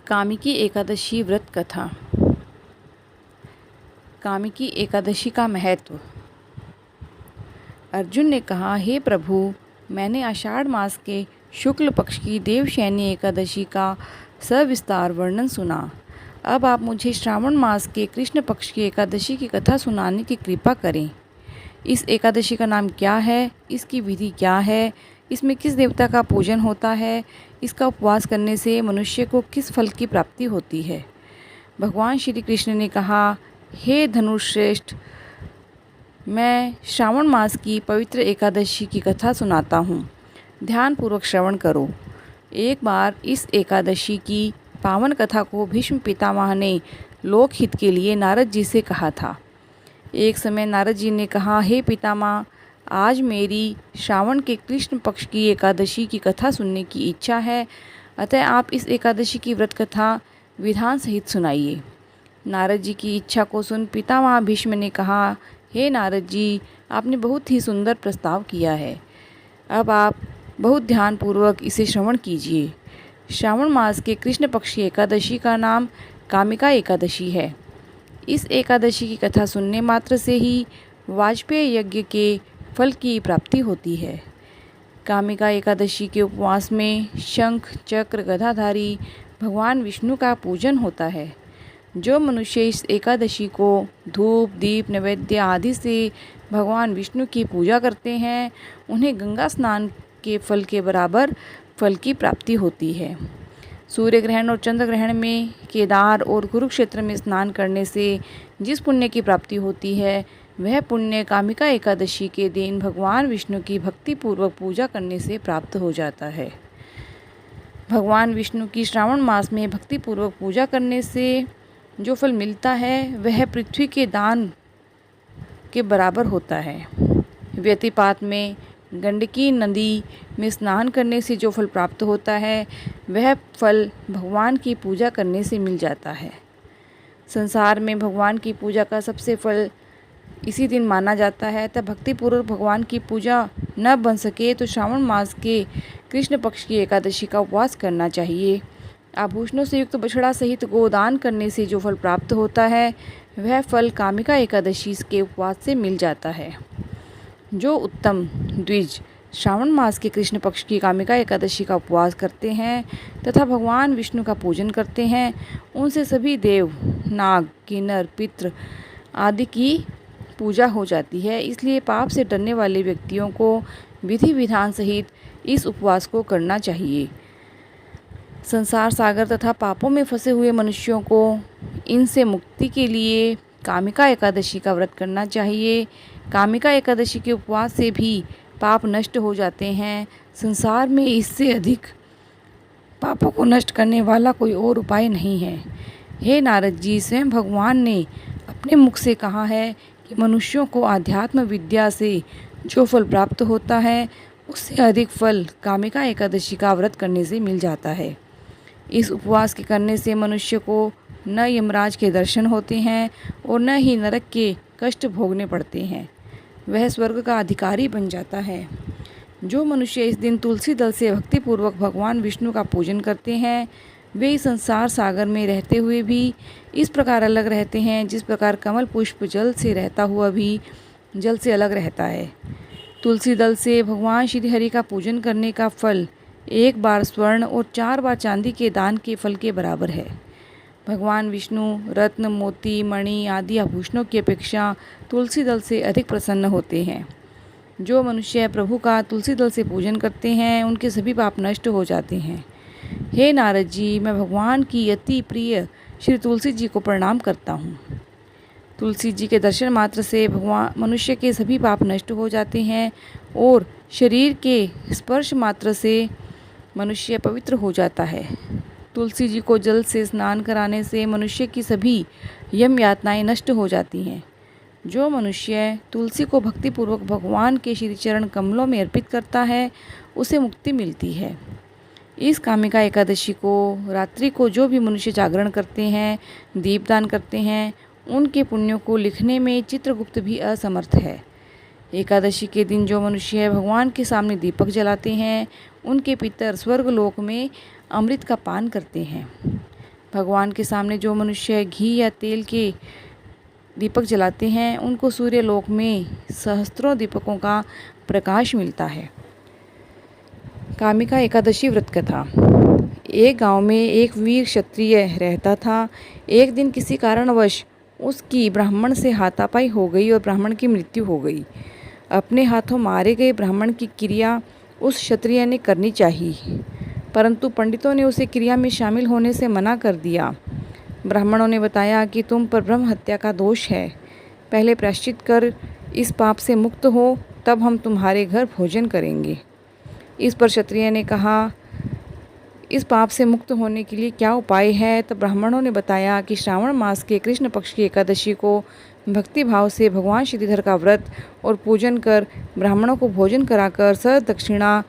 कामिकी एकादशी व्रत कथा। कामिकी एकादशी का महत्व। अर्जुन ने कहा, हे प्रभु, मैंने आषाढ़ मास के शुक्ल पक्ष की देवशयनी एकादशी का सविस्तार वर्णन सुना। अब आप मुझे श्रावण मास के कृष्ण पक्ष की एकादशी की कथा सुनाने की कृपा करें। इस एकादशी का नाम क्या है, इसकी विधि क्या है, इसमें किस देवता का पूजन होता है, इसका उपवास करने से मनुष्य को किस फल की प्राप्ति होती है। भगवान श्री कृष्ण ने कहा, हे धनुश्रेष्ठ, मैं श्रावण मास की पवित्र एकादशी की कथा सुनाता हूँ। ध्यानपूर्वक श्रवण करो। एक बार इस एकादशी की पावन कथा को भीष्म पितामह ने लोकहित के लिए नारद जी से कहा था। एक समय नारद जी ने कहा, हे पितामह, आज मेरी श्रावण के कृष्ण पक्ष की एकादशी की कथा सुनने की इच्छा है, अतः आप इस एकादशी की व्रत कथा विधान सहित सुनाइए। नारद जी की इच्छा को सुन पितामह भीष्म ने कहा, हे नारद जी, आपने बहुत ही सुंदर प्रस्ताव किया है। अब आप बहुत ध्यानपूर्वक इसे श्रवण कीजिए। श्रावण मास के कृष्ण पक्ष की एकादशी का नाम कामिका एकादशी है। इस एकादशी की कथा सुनने मात्र से ही वाजपेय यज्ञ के फल की प्राप्ति होती है। कामिका एकादशी के उपवास में शंख, चक्र, गदाधारी भगवान विष्णु का पूजन होता है। जो मनुष्य इस एकादशी को धूप, दीप, नैवेद्य आदि से भगवान विष्णु की पूजा करते हैं, उन्हें गंगा स्नान के फल के बराबर फल की प्राप्ति होती है। सूर्य ग्रहण और चंद्र ग्रहण में केदार और कुरुक्षेत्र में स्नान करने से जिस पुण्य की प्राप्ति होती है, वह पुण्य कामिका एकादशी के दिन भगवान विष्णु की भक्तिपूर्वक पूजा करने से प्राप्त हो जाता है। भगवान विष्णु की श्रावण मास में भक्तिपूर्वक पूजा करने से जो फल मिलता है, वह पृथ्वी के दान के बराबर होता है। व्यतिपात में गंडकी नदी में स्नान करने से जो फल प्राप्त होता है, वह फल भगवान की पूजा करने से मिल जाता है। संसार में भगवान की पूजा का सबसे फल इसी दिन माना जाता है। तब भक्तिपूर्वक भगवान की पूजा न बन सके तो श्रावण मास के कृष्ण पक्ष की एकादशी का उपवास करना चाहिए। आभूषणों से युक्त बछड़ा सहित गोदान करने से जो फल प्राप्त होता है, वह फल कामिका एकादशी के उपवास से मिल जाता है। जो उत्तम द्विज श्रावण मास के कृष्ण पक्ष की कामिका एकादशी का उपवास करते हैं तथा भगवान विष्णु का पूजन करते हैं, उनसे सभी देव, नाग, किन्नर, पितृ आदि की पूजा हो जाती है। इसलिए पाप से डरने वाले व्यक्तियों को विधि विधान सहित इस उपवास को करना चाहिए। संसार सागर तथा पापों में फंसे हुए मनुष्यों को इनसे मुक्ति के लिए कामिका एकादशी का व्रत करना चाहिए। कामिका एकादशी के उपवास से भी पाप नष्ट हो जाते हैं। संसार में इससे अधिक पापों को नष्ट करने वाला कोई और उपाय नहीं है। हे नारद जी, स्वयं भगवान ने अपने मुख से कहा है कि मनुष्यों को आध्यात्म विद्या से जो फल प्राप्त होता है, उससे अधिक फल कामिका एकादशी का व्रत करने से मिल जाता है। इस उपवास के करने से मनुष्य को न यमराज के दर्शन होते हैं और न ही नरक के कष्ट भोगने पड़ते हैं। वह स्वर्ग का अधिकारी बन जाता है। जो मनुष्य इस दिन तुलसी दल से भक्तिपूर्वक भगवान विष्णु का पूजन करते हैं, वे इस संसार सागर में रहते हुए भी इस प्रकार अलग रहते हैं जिस प्रकार कमल पुष्प जल से रहता हुआ भी जल से अलग रहता है। तुलसी दल से भगवान श्री हरि का पूजन करने का फल 1 बार स्वर्ण और 4 बार चांदी के दान के फल के बराबर है। भगवान विष्णु रत्न, मोती, मणि आदि आभूषणों की अपेक्षा तुलसी दल से अधिक प्रसन्न होते हैं। जो मनुष्य प्रभु का तुलसी दल से पूजन करते हैं, उनके सभी पाप नष्ट हो जाते हैं। हे नारद जी, मैं भगवान की अति प्रिय श्री तुलसी जी को प्रणाम करता हूँ। तुलसी जी के दर्शन मात्र से भगवान मनुष्य के सभी पाप नष्ट हो जाते हैं और शरीर के स्पर्श मात्र से मनुष्य पवित्र हो जाता है। तुलसी जी को जल से स्नान कराने से मनुष्य की सभी यम यातनाएं नष्ट हो जाती हैं। जो मनुष्य तुलसी को भक्तिपूर्वक भगवान के श्री चरण कमलों में अर्पित करता है, उसे मुक्ति मिलती है। इस कामिका एकादशी को रात्रि को जो भी मनुष्य जागरण करते हैं, दीपदान करते हैं, उनके पुण्यों को लिखने में चित्रगुप्त भी असमर्थ है। एकादशी के दिन जो मनुष्य भगवान के सामने दीपक जलाते हैं, उनके पितर स्वर्गलोक में अमृत का पान करते हैं। भगवान के सामने जो मनुष्य घी या तेल के दीपक जलाते हैं उनको सूर्यलोक में सहस्त्रों दीपकों का प्रकाश मिलता है। कामिका एकादशी व्रत कथा। एक गांव में एक वीर क्षत्रिय रहता था। एक दिन किसी कारणवश उसकी ब्राह्मण से हाथापाई हो गई और ब्राह्मण की मृत्यु हो गई। अपने हाथों मारे गए ब्राह्मण की क्रिया उस क्षत्रिय ने करनी चाहिए, परंतु पंडितों ने उसे क्रिया में शामिल होने से मना कर दिया। ब्राह्मणों ने बताया कि तुम पर ब्रह्म हत्या का दोष है, पहले प्रायश्चित कर इस पाप से मुक्त हो, तब हम तुम्हारे घर भोजन करेंगे। इस पर क्षत्रिय ने कहा, इस पाप से मुक्त होने के लिए क्या उपाय है? तब ब्राह्मणों ने बताया कि श्रावण मास के कृष्ण पक्ष की एकादशी को भक्ति भाव से भगवान श्रीधर का व्रत और पूजन कर ब्राह्मणों को भोजन कराकर सदक्षिणा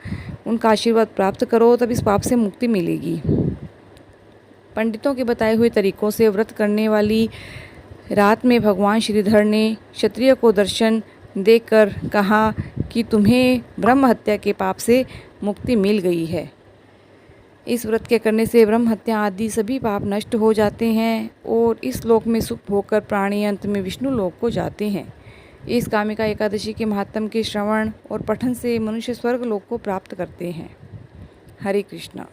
उनका आशीर्वाद प्राप्त करो, तब इस पाप से मुक्ति मिलेगी। पंडितों के बताए हुए तरीकों से व्रत करने वाली रात में भगवान श्रीधर ने क्षत्रिय को दर्शन देकर कहा कि तुम्हें ब्रह्म हत्या के पाप से मुक्ति मिल गई है। इस व्रत के करने से ब्रह्म हत्या आदि सभी पाप नष्ट हो जाते हैं और इस लोक में सुख भोगकर प्राणी अंत में विष्णु लोक को जाते हैं। इस कामिका एकादशी के महात्म के श्रवण और पठन से मनुष्य स्वर्ग लोक को प्राप्त करते हैं। हरे कृष्णा।